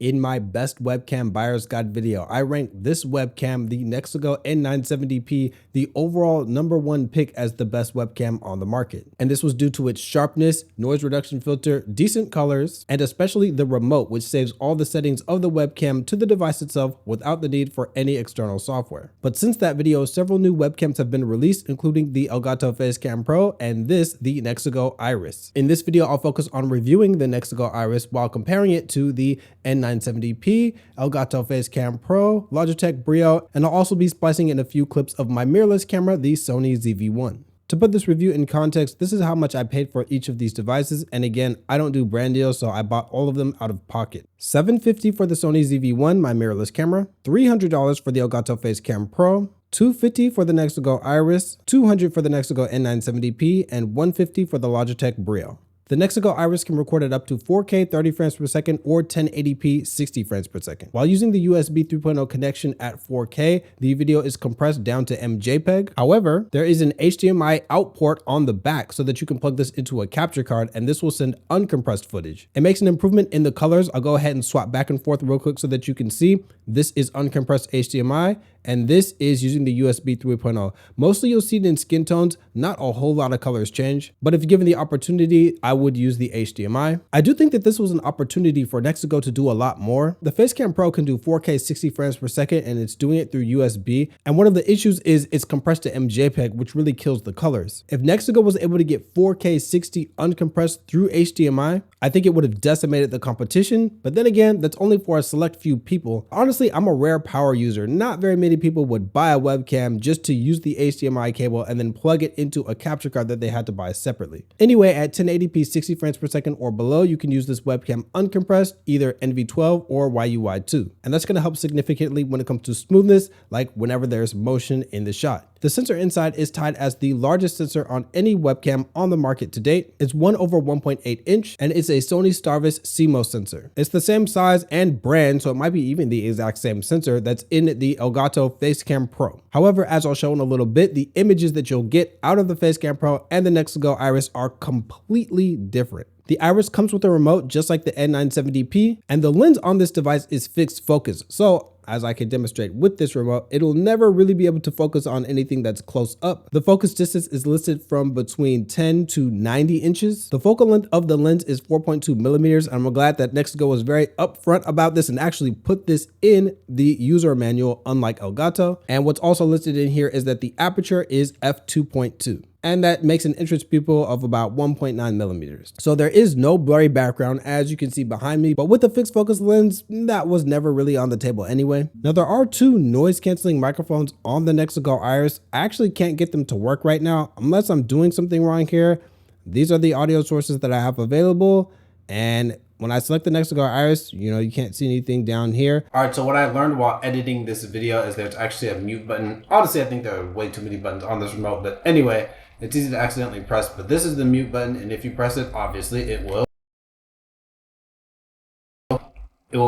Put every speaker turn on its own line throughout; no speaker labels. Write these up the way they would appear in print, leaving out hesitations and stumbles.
in my best webcam buyer's guide video. I ranked this webcam, the NexiGo N970p, the overall #1 pick as the best webcam on the market. And this was due to its sharpness, noise reduction filter, decent colors, and especially the remote, which saves all the settings of the webcam to the device itself without the need for any external software. But since that video, several new webcams have been released, including the Elgato Facecam Pro and this, the NexiGo Iris. In this video, I'll focus on reviewing the NexiGo Iris while comparing it to the N970p, Elgato Facecam Pro, Logitech Brio, and I'll also be splicing in a few clips of my mirrorless camera, the Sony ZV-1. To put this review in context, this is how much I paid for each of these devices, and again, I don't do brand deals, so I bought all of them out of pocket. $750 for the Sony ZV-1, my mirrorless camera, $300 for the Elgato Facecam Pro, $250 for the NexiGo Iris, $200 for the NexiGo N970p, and $150 for the Logitech Brio. The NexiGo Iris can record at up to 4K 30 frames per second or 1080p 60 frames per second. While using the USB 3.0 connection at 4K, the video is compressed down to MJPEG. However, there is an HDMI out port on the back so that you can plug this into a capture card and this will send uncompressed footage. It makes an improvement in the colors. I'll go ahead and swap back and forth real quick so that you can see. This is uncompressed HDMI. And this is using the USB 3.0. Mostly you'll see it in skin tones, not a whole lot of colors change, but if given the opportunity, I would use the HDMI. I do think that this was an opportunity for NexiGo to do a lot more. The Facecam Pro can do 4K 60 frames per second and it's doing it through USB. And one of the issues is it's compressed to MJPEG, which really kills the colors. If NexiGo was able to get 4K 60 uncompressed through HDMI, I think it would have decimated the competition. But then again, that's only for a select few people. Honestly, I'm a rare power user. Not very many people would buy a webcam just to use the HDMI cable and then plug it into a capture card that they had to buy separately. Anyway, at 1080p 60 frames per second or below, you can use this webcam uncompressed, either NV12 or YUY2. And that's going to help significantly when it comes to smoothness, like whenever there's motion in the shot. The sensor inside is tied as the largest sensor on any webcam on the market to date. It's 1/1.8 inch and it's a Sony Starvis CMOS sensor. It's the same size and brand, so it might be even the exact same sensor that's in the Elgato Facecam Pro. However, as I'll show in a little bit, the images that you'll get out of the Facecam Pro and the NexiGo Iris are completely different. The Iris comes with a remote just like the N970p, and the lens on this device is fixed focus. So as I can demonstrate with this remote, it'll never really be able to focus on anything that's close up. The focus distance is listed from between 10 to 90 inches. The focal length of the lens is 4.2 millimeters. And I'm glad that NexiGo was very upfront about this and actually put this in the user manual, unlike Elgato. And what's also listed in here is that the aperture is f2.2. And that makes an entrance pupil of about 1.9 millimeters. So there is no blurry background, as you can see behind me, but with the fixed focus lens, that was never really on the table anyway. Now there are two noise canceling microphones on the NexiGo Iris. I actually can't get them to work right now, unless I'm doing something wrong here. These are the audio sources that I have available. And when I select the NexiGo Iris, you can't see anything down here. All right, so what I learned while editing this video is there's actually a mute button. Honestly, I think there are way too many buttons on this remote, but anyway, it's easy to accidentally press, but this is the mute button, and if you press it, obviously it will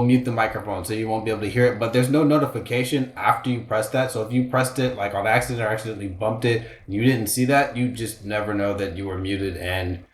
mute the microphone, so you won't be able to hear it, but there's no notification after you press that. So if you pressed it like on accident or accidentally bumped it, and you didn't see that, you just never know that you were muted. And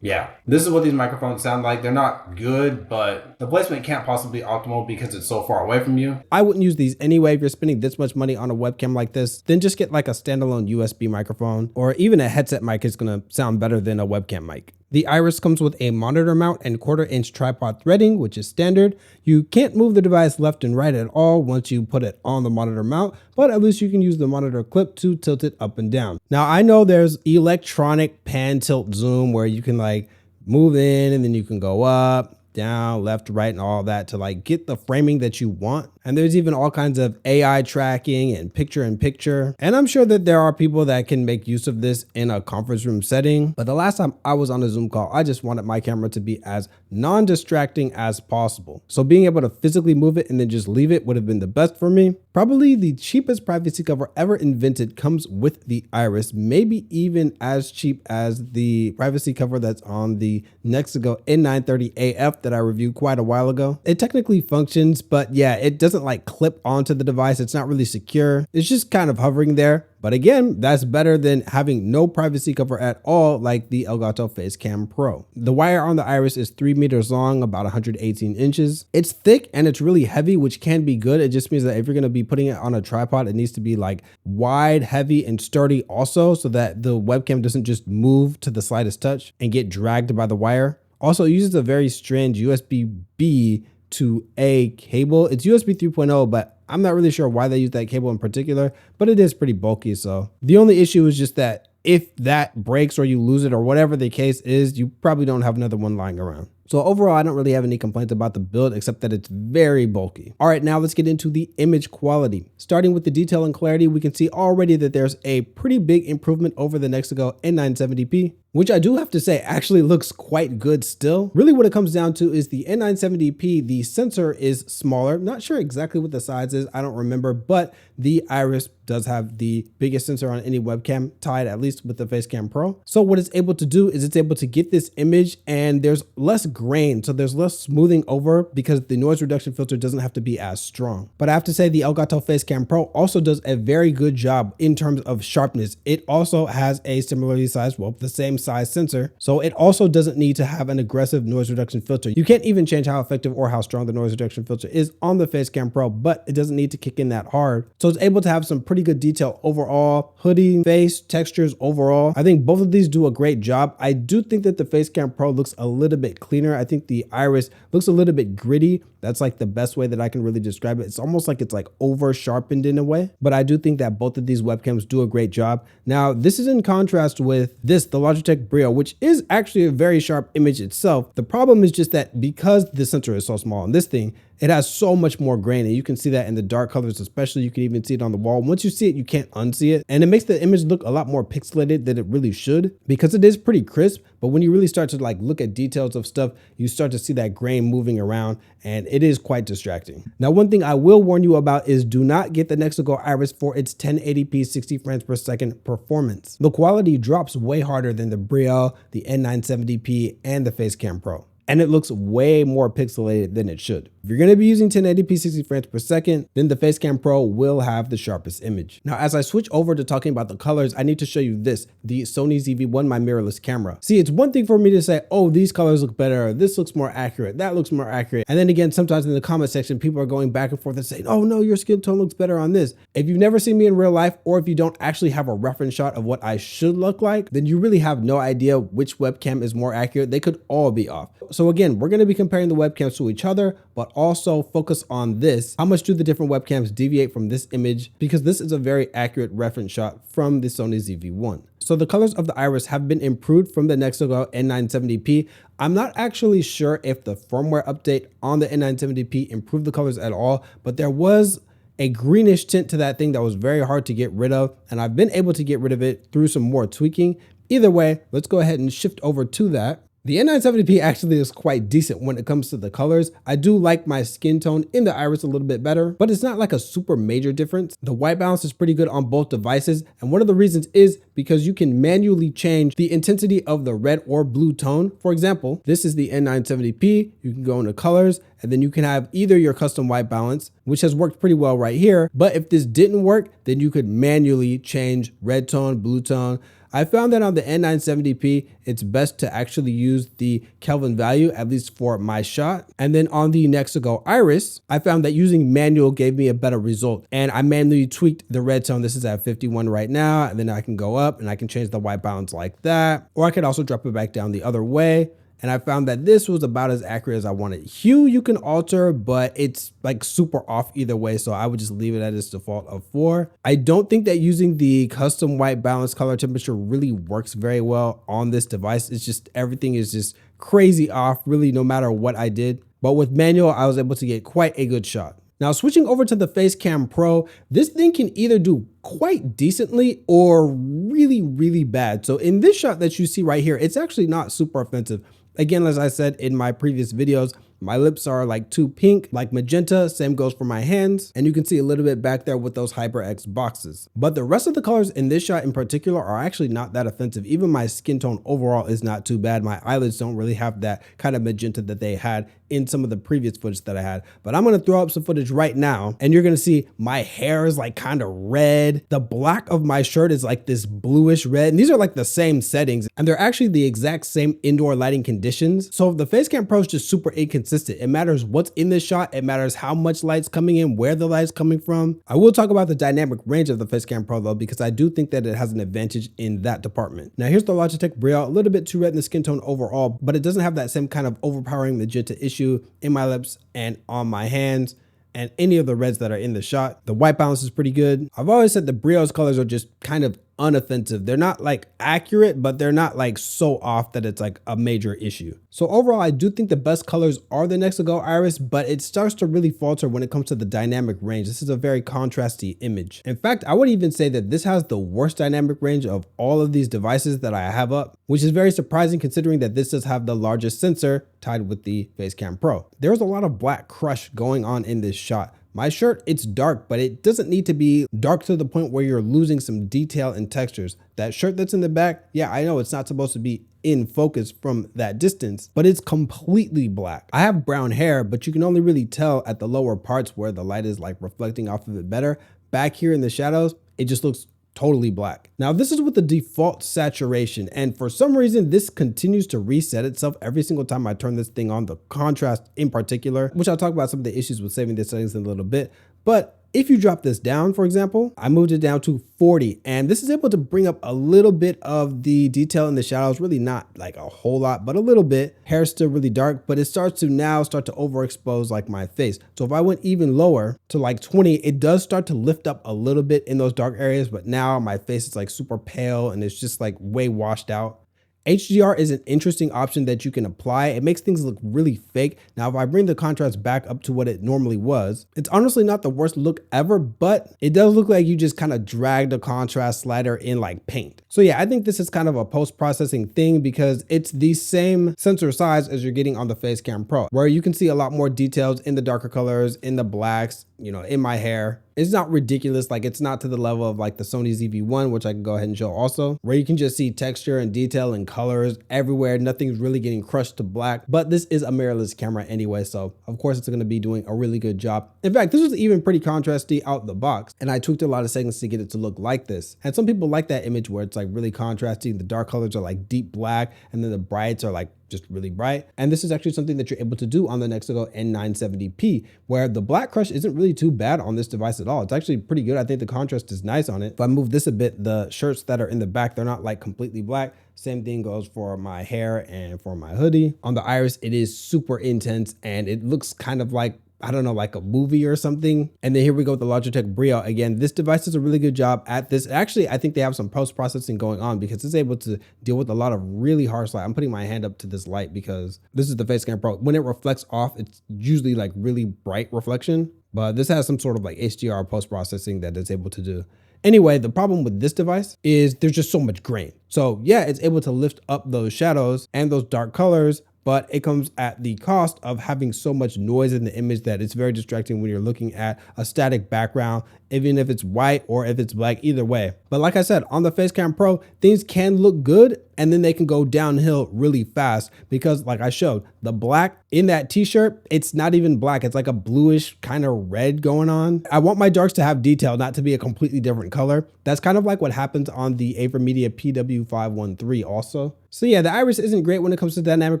yeah, this is what these microphones sound like. They're not good, but the placement can't possibly be optimal because it's so far away from you. I wouldn't use these anyway. If you're spending this much money on a webcam like this, then just get like a standalone USB microphone, or even a headset mic is going to sound better than a webcam mic. The Iris comes with a monitor mount and 1/4 inch tripod threading, which is standard. You can't move the device left and right at all once you put it on the monitor mount, but at least you can use the monitor clip to tilt it up and down. Now I know there's electronic pan tilt zoom where you can like move in and then you can go up, down, left, right, and all that to like get the framing that you want. And there's even all kinds of AI tracking and picture-in-picture. And I'm sure that there are people that can make use of this in a conference room setting. But the last time I was on a Zoom call, I just wanted my camera to be as non-distracting as possible. So being able to physically move it and then just leave it would have been the best for me. Probably the cheapest privacy cover ever invented comes with the Iris, maybe even as cheap as the privacy cover that's on the NexiGo N930AF that I reviewed quite a while ago. It technically functions, but yeah, it doesn't like clip onto the device. It's not really secure. It's just kind of hovering there. But again, that's better than having no privacy cover at all like the Elgato Facecam Pro. The wire on the Iris is 3 meters long, about 118 inches. It's thick and it's really heavy, which can be good. It just means that if you're gonna be putting it on a tripod, it needs to be like wide, heavy, and sturdy also, so that the webcam doesn't just move to the slightest touch and get dragged by the wire. Also, it uses a very strange USB-B to A cable. It's USB 3.0, but I'm not really sure why they use that cable in particular, but it is pretty bulky. So the only issue is just that if that breaks or you lose it or whatever the case is, you probably don't have another one lying around. So overall, I don't really have any complaints about the build, except that it's very bulky. All right, now let's get into the image quality. Starting with the detail and clarity, we can see already that there's a pretty big improvement over the NexiGo N970p, which I do have to say actually looks quite good still. Really what it comes down to is the N970p, the sensor is smaller. Not sure exactly what the size is, I don't remember, but the Iris does have the biggest sensor on any webcam, tied at least with the Facecam Pro. So what it's able to do is it's able to get this image and there's less grain, so there's less smoothing over because the noise reduction filter doesn't have to be as strong. But I have to say the Elgato Facecam Pro also does a very good job in terms of sharpness. It also has a similarly sized, well, the same size sensor, so it also doesn't need to have an aggressive noise reduction filter. You can't even change how effective or how strong the noise reduction filter is on the Facecam Pro, but it doesn't need to kick in that hard. So it's able to have some pretty good detail overall, hoodie, face, textures overall. I think both of these do a great job. I do think that the Facecam Pro looks a little bit cleaner. I think the Iris looks a little bit gritty. That's like the best way that I can really describe it. It's almost like it's like over sharpened in a way, but I do think that both of these webcams do a great job. Now, this is in contrast with this, the Logitech Brio, which is actually a very sharp image itself. The problem is just that because the sensor is so small on this thing, it has so much more grain, and you can see that in the dark colors, especially. You can even see it on the wall. Once you see it, you can't unsee it. And it makes the image look a lot more pixelated than it really should, because it is pretty crisp. But when you really start to like look at details of stuff, you start to see that grain moving around, and it is quite distracting. Now, one thing I will warn you about is do not get the NexiGo Iris for its 1080p 60 frames per second performance. The quality drops way harder than the Brio, the N970p, and the Facecam Pro, and it looks way more pixelated than it should. If you're gonna be using 1080p 60 frames per second, then the Facecam Pro will have the sharpest image. Now, as I switch over to talking about the colors, I need to show you this, the Sony ZV-1, my mirrorless camera. See, it's one thing for me to say, oh, these colors look better, or this looks more accurate, that looks more accurate. And then again, sometimes in the comment section, people are going back and forth and saying, oh no, your skin tone looks better on this. If you've never seen me in real life, or if you don't actually have a reference shot of what I should look like, then you really have no idea which webcam is more accurate. They could all be off. So again, we're gonna be comparing the webcams to each other, but also focus on this. How much do the different webcams deviate from this image? Because this is a very accurate reference shot from the Sony ZV-1. So the colors of the Iris have been improved from the NexiGo N970p. I'm not actually sure if the firmware update on the N970p improved the colors at all, but there was a greenish tint to that thing that was very hard to get rid of, and I've been able to get rid of it through some more tweaking. Either way, let's go ahead and shift over to that. The N970p actually is quite decent when it comes to the colors. I do like my skin tone in the Iris a little bit better, but it's not like a super major difference. The white balance is pretty good on both devices, and one of the reasons is because you can manually change the intensity of the red or blue tone. For example, this is the N970p. You can go into colors, and then you can have either your custom white balance, which has worked pretty well right here. But if this didn't work, then you could manually change red tone, blue tone. I found that on the N970p, it's best to actually use the Kelvin value, at least for my shot. And then on the NexiGo Iris, I found that using manual gave me a better result. And I manually tweaked the red tone. This is at 51 right now. And then I can go up and I can change the white balance like that. Or I could also drop it back down the other way. And I found that this was about as accurate as I wanted. Hue you can alter, but it's like super off either way. So I would just leave it at its default of 4. I don't think that using the custom white balance color temperature really works very well on this device. It's just, everything is just crazy off, really, no matter what I did. But with manual, I was able to get quite a good shot. Now, switching over to the Facecam Pro, this thing can either do quite decently or really, really bad. So in this shot that you see right here, it's actually not super offensive. Again, as I said in my previous videos, my lips are like too pink, like magenta. Same goes for my hands. And you can see a little bit back there with those HyperX boxes. But the rest of the colors in this shot in particular are actually not that offensive. Even my skin tone overall is not too bad. My eyelids don't really have that kind of magenta that they had in some of the previous footage that I had. But I'm gonna throw up some footage right now, and you're gonna see my hair is like kind of red. The black of my shirt is like this bluish red, and these are like the same settings, and they're actually the exact same indoor lighting conditions. So the Facecam Pro is just super inconsistent. It matters what's in this shot, it matters how much light's coming in, where the light's coming from. I will talk about the dynamic range of the Facecam Pro though, because I do think that it has an advantage in that department. Now here's the Logitech Brio, a little bit too red in the skin tone overall, but it doesn't have that same kind of overpowering magenta issue in my lips and on my hands and any of the reds that are in the shot. The white balance is pretty good. I've always said the Brio's colors are just kind of unoffensive. They're not like accurate, but they're not like so off that it's like a major issue. So overall, I do think the best colors are the NexiGo Iris, but it starts to really falter when it comes to the dynamic range. This is a very contrasty image. In fact, I would even say that this has the worst dynamic range of all of these devices that I have up, which is very surprising considering that this does have the largest sensor tied with the Facecam Pro. There's a lot of black crush going on in this shot. My shirt, it's dark, but it doesn't need to be dark to the point where you're losing some detail and textures. That shirt that's in the back, yeah, I know it's not supposed to be in focus from that distance, but it's completely black. I have brown hair, but you can only really tell at the lower parts where the light is like reflecting off of it better. Back here in the shadows, it just looks totally black. Now this is with the default saturation, and for some reason this continues to reset itself every single time I turn this thing on, the contrast in particular, which I'll talk about some of the issues with saving the settings in a little bit. But if you drop this down, for example, I moved it down to 40, and this is able to bring up a little bit of the detail in the shadows, really not like a whole lot, but a little bit. Hair's still really dark, but it starts to overexpose like my face. So if I went even lower to like 20, it does start to lift up a little bit in those dark areas, but now my face is like super pale and it's just like way washed out. HDR is an interesting option that you can apply. It makes things look really fake. Now, if I bring the contrast back up to what it normally was, it's honestly not the worst look ever, but it does look like you just kind of dragged a contrast slider in like paint. So yeah, I think this is kind of a post-processing thing because it's the same sensor size as you're getting on the Facecam Pro, where you can see a lot more details in the darker colors, in the blacks, you know, in my hair. It's not ridiculous, like it's not to the level of like the Sony ZV-1, which I can go ahead and show also, where you can just see texture and detail and colors everywhere. Nothing's really getting crushed to black, but this is a mirrorless camera anyway, so of course it's gonna be doing a really good job. In fact, this was even pretty contrasty out the box, and I tweaked a lot of settings to get it to look like this. And some people like that image where it's like really contrasty, the dark colors are like deep black, and then the brights are like just really bright. And this is actually something that you're able to do on the NexiGo N970p, where the black crush isn't really too bad on this device at all. It's actually pretty good. I think the contrast is nice on it. If I move this a bit, the shirts that are in the back, they're not like completely black. Same thing goes for my hair and for my hoodie. On the Iris, it is super intense and it looks kind of like, I don't know, like a movie or something. And then here we go with the Logitech Brio. Again, this device does a really good job at this. Actually, I think they have some post-processing going on because it's able to deal with a lot of really harsh light. I'm putting my hand up to this light because this is the Facecam Pro. When it reflects off, it's usually like really bright reflection, but this has some sort of like HDR post-processing that it's able to do. Anyway, the problem with this device is there's just so much grain. So yeah, it's able to lift up those shadows and those dark colors, but it comes at the cost of having so much noise in the image that it's very distracting when you're looking at a static background, even if it's white or if it's black, either way. But like I said, on the Facecam Pro, things can look good and then they can go downhill really fast because like I showed, the black in that t-shirt, it's not even black. It's like a bluish kind of red going on. I want my darks to have detail, not to be a completely different color. That's kind of like what happens on the AverMedia PW513 also. So yeah, the Iris isn't great when it comes to dynamic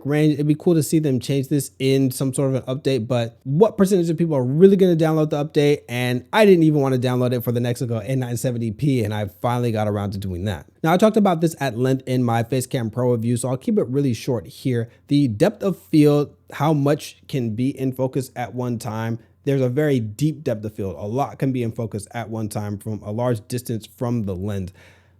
range. It'd be cool to see them change this in some sort of an update, but what percentage of people are really going to download the update? And I didn't even want to download it for the NexiGo N970p, and I finally got around to doing that. Now, I talked about this at length in my Facecam Pro review, so I'll keep it really short here. The depth of field, how much can be in focus at one time. There's a very deep depth of field. A lot can be in focus at one time from a large distance from the lens.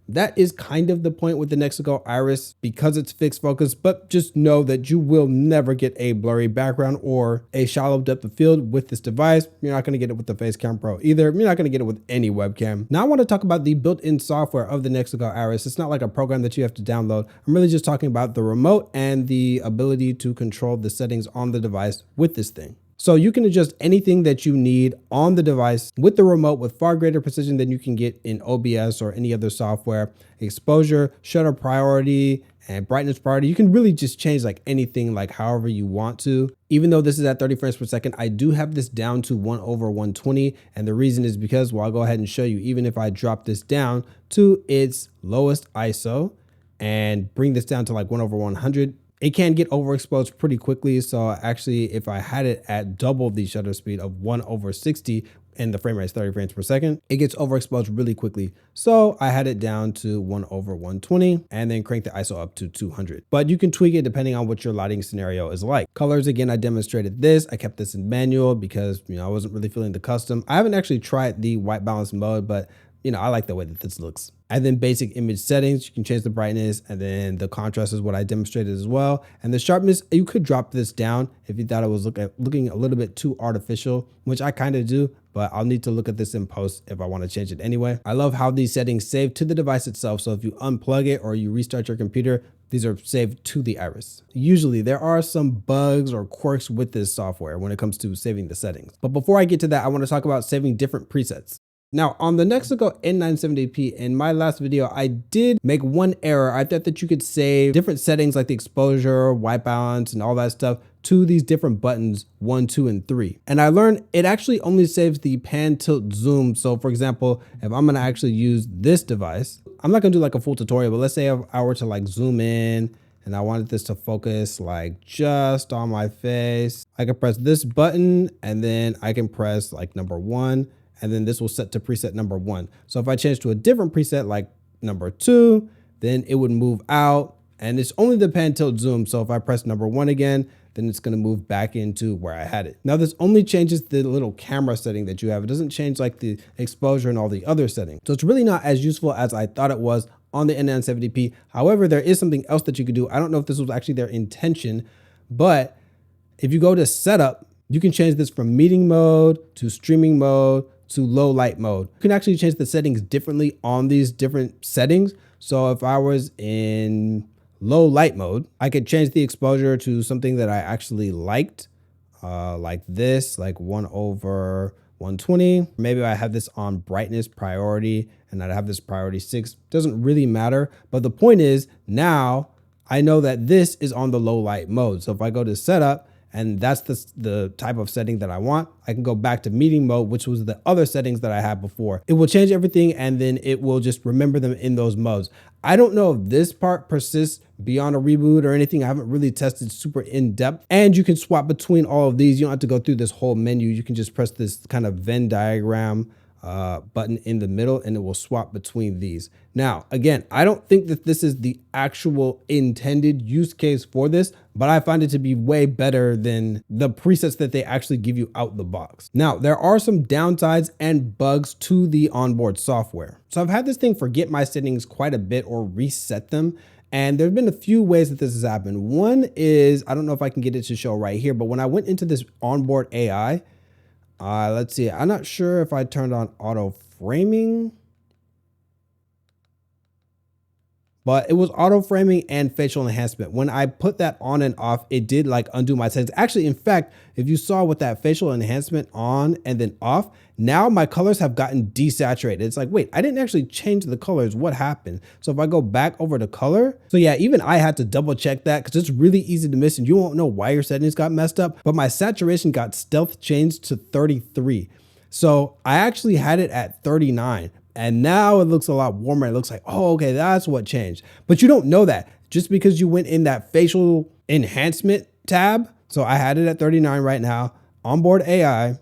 That is kind of the point with the NexiGo Iris because it's fixed focus, but just know that you will never get a blurry background or a shallow depth of field with this device. You're not going to get it with the Facecam Pro either. You're not going to get it with any webcam. Now I want to talk about the built-in software of the NexiGo Iris. It's not like a program that you have to download. I'm really just talking about the remote and the ability to control the settings on the device with this thing. So you can adjust anything that you need on the device with the remote with far greater precision than you can get in OBS or any other software. Exposure, shutter priority, and brightness priority. You can really just change like anything, like however you want to. Even though this is at 30 frames per second, I do have this down to 1/120. And the reason is because, well, I'll go ahead and show you, even if I drop this down to its lowest ISO and bring this down to like 1/100, it can get overexposed pretty quickly. So actually, if I had it at double the shutter speed of 1/60 and the frame rate is 30 frames per second, it gets overexposed really quickly. So I had it down to 1/120 and then crank the ISO up to 200. But you can tweak it depending on what your lighting scenario is like. Colors, again, I demonstrated this. I kept this in manual because, I wasn't really feeling the custom. I haven't actually tried the white balance mode, but I like the way that this looks. And then basic image settings, you can change the brightness, and then the contrast is what I demonstrated as well. And the sharpness, you could drop this down if you thought it was looking a little bit too artificial, which I kind of do, but I'll need to look at this in post if I want to change it anyway. I love how these settings save to the device itself. So if you unplug it or you restart your computer, these are saved to the iris. Usually there are some bugs or quirks with this software when it comes to saving the settings. But before I get to that, I want to talk about saving different presets. Now on the NexiGo N970p, in my last video, I did make one error. I thought that you could save different settings like the exposure, white balance, and all that stuff to these different buttons 1, 2, and 3. And I learned it actually only saves the pan, tilt, zoom. So for example, if I'm gonna actually use this device, I'm not gonna do like a full tutorial, but let's say if I were to like zoom in and I wanted this to focus like just on my face, I can press this button and then I can press like number 1. And then this will set to preset number 1. So if I change to a different preset like number 2, then it would move out, and it's only the pan, tilt, zoom. So if I press number 1 again, then it's going to move back into where I had it. Now this only changes the little camera setting that you have. It doesn't change like the exposure and all the other settings. So it's really not as useful as I thought it was on the N970p. However, there is something else that you could do. I don't know if this was actually their intention, but if you go to setup, you can change this from meeting mode to streaming mode to low light mode. You can actually change the settings differently on these different settings. So if I was in low light mode, I could change the exposure to something that I actually liked, like this, like 1/120. Maybe I have this on brightness priority and I'd have this priority 6. Doesn't really matter. But the point is, now I know that this is on the low light mode. So if I go to setup, and that's the type of setting that I want, I can go back to meeting mode, which was the other settings that I had before. It will change everything and then it will just remember them in those modes. I don't know if this part persists beyond a reboot or anything. I haven't really tested super in depth. And you can swap between all of these. You don't have to go through this whole menu. You can just press this kind of Venn diagram button in the middle and it will swap between these. Now, again, I don't think that this is the actual intended use case for this, but I find it to be way better than the presets that they actually give you out the box. Now, there are some downsides and bugs to the onboard software. So I've had this thing forget my settings quite a bit or reset them. And there've been a few ways that this has happened. One is, I don't know if I can get it to show right here, but when I went into this onboard AI, let's see, I'm not sure if I turned on auto framing, but it was auto framing and facial enhancement. When I put that on and off, it did like undo my settings. Actually, in fact, if you saw with that facial enhancement on and then off, now my colors have gotten desaturated. It's like, wait, I didn't actually change the colors. What happened? So if I go back over to color, so yeah, even I had to double check that because it's really easy to miss and you won't know why your settings got messed up, but my saturation got stealth changed to 33. So I actually had it at 39. And now it looks a lot warmer. It looks like, oh, okay, that's what changed. But you don't know that just because you went in that facial enhancement tab. So I had it at 39 right now. Onboard AI.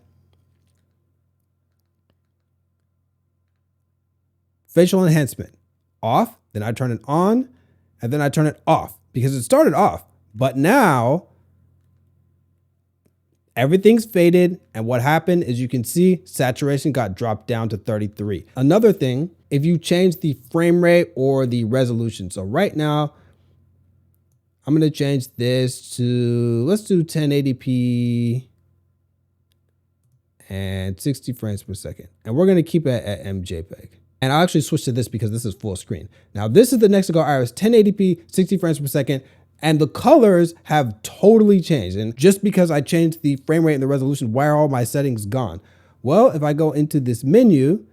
Facial enhancement off. Then I turn it on and then I turn it off because it started off. But now everything's faded, and what happened is you can see saturation got dropped down to 33. Another thing, if you change the frame rate or the resolution. So right now, I'm gonna change this to, let's do 1080p and 60 frames per second. And we're gonna keep it at MJPEG. And I'll actually switch to this because this is full screen. Now this is the NexiGo Iris 1080p, 60 frames per second. And the colors have totally changed. And just because I changed the frame rate and the resolution, why are all my settings gone? Well, if I go into this menu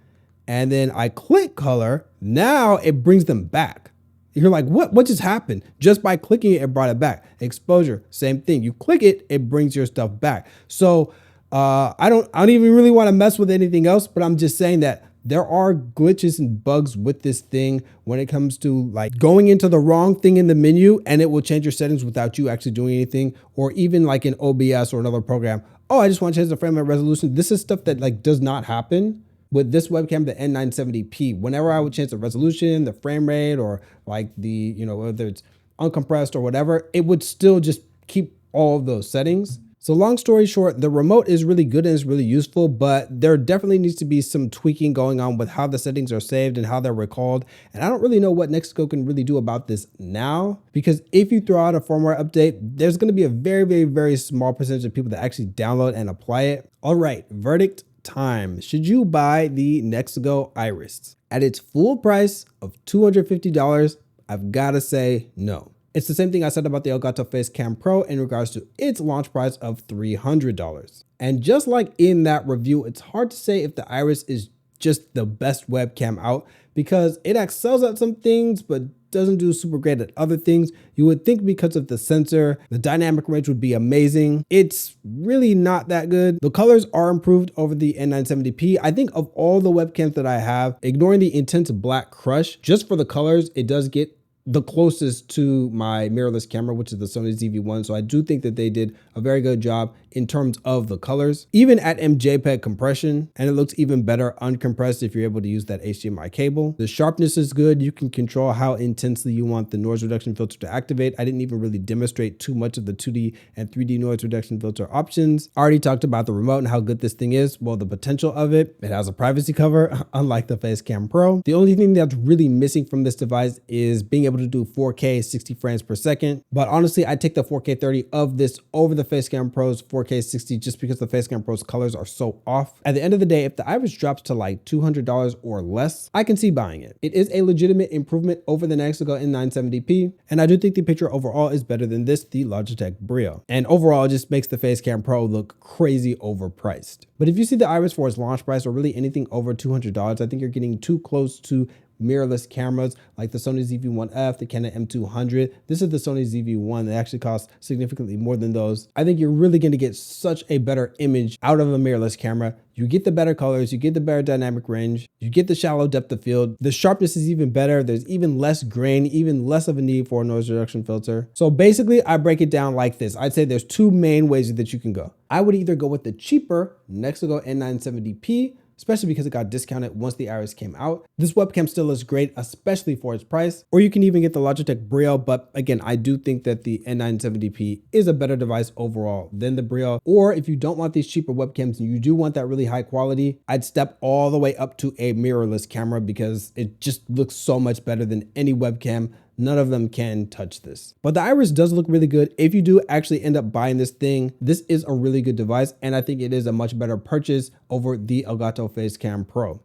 and then I click color, now it brings them back. You're like, what just happened? Just by clicking it, it brought it back. Exposure, same thing. You click it, it brings your stuff back. So I don't even really want to mess with anything else, but I'm just saying that there are glitches and bugs with this thing when it comes to like going into the wrong thing in the menu and it will change your settings without you actually doing anything, or even like in OBS or another program. Oh, I just want to change the frame rate resolution. This is stuff that like does not happen with this webcam, the N970p. Whenever I would change the resolution, the frame rate, or like the, whether it's uncompressed or whatever, it would still just keep all of those settings. So long story short, the remote is really good and it's really useful, but there definitely needs to be some tweaking going on with how the settings are saved and how they're recalled. And I don't really know what NexiGo can really do about this now, because if you throw out a firmware update, there's going to be a very, very, very small percentage of people that actually download and apply it. All right, verdict time. Should you buy the NexiGo Iris? At its full price of $250, I've got to say no. It's the same thing I said about the Elgato Facecam Pro in regards to its launch price of $300. And just like in that review, it's hard to say if the Iris is just the best webcam out, because it excels at some things, but doesn't do super great at other things. You would think because of the sensor, the dynamic range would be amazing. It's really not that good. The colors are improved over the N970p. I think of all the webcams that I have, ignoring the intense black crush, just for the colors, it does get the closest to my mirrorless camera, which is the Sony ZV-1. So I do think that they did a very good job in terms of the colors, even at MJPEG compression, and it looks even better uncompressed if you're able to use that HDMI cable. The sharpness is good. You can control how intensely you want the noise reduction filter to activate. I didn't even really demonstrate too much of the 2D and 3D noise reduction filter options. I already talked about the remote and how good this thing is. Well, the potential of it, it has a privacy cover, unlike the Facecam Pro. The only thing that's really missing from this device is being able to do 4K 60 frames per second. But honestly, I take the 4K 30 of this over the Facecam Pro's 4K 60 just because the Facecam Pro's colors are so off. At the end of the day, if the Iris drops to like $200 or less, I can see buying it. It is a legitimate improvement over the NexiGo N970p, and I do think the picture overall is better than this, the Logitech Brio. And overall, it just makes the Facecam Pro look crazy overpriced. But if you see the Iris for its launch price or really anything over $200, I think you're getting too close to mirrorless cameras like the Sony ZV-1F, the Canon M200. This is the Sony ZV-1 that actually costs significantly more than those. I think you're really going to get such a better image out of a mirrorless camera. You get the better colors, you get the better dynamic range, you get the shallow depth of field. The sharpness is even better. There's even less grain, even less of a need for a noise reduction filter. So basically, I break it down like this. I'd say there's two main ways that you can go. I would either go with the cheaper NexiGo N970p, especially because it got discounted once the Iris came out. This webcam still is great, especially for its price. Or you can even get the Logitech Brio, but again, I do think that the N970p is a better device overall than the Brio. Or if you don't want these cheaper webcams and you do want that really high quality, I'd step all the way up to a mirrorless camera because it just looks so much better than any webcam. None of them can touch this. But the Iris does look really good. If you do actually end up buying this thing, this is a really good device, and I think it is a much better purchase over the Elgato Facecam Pro.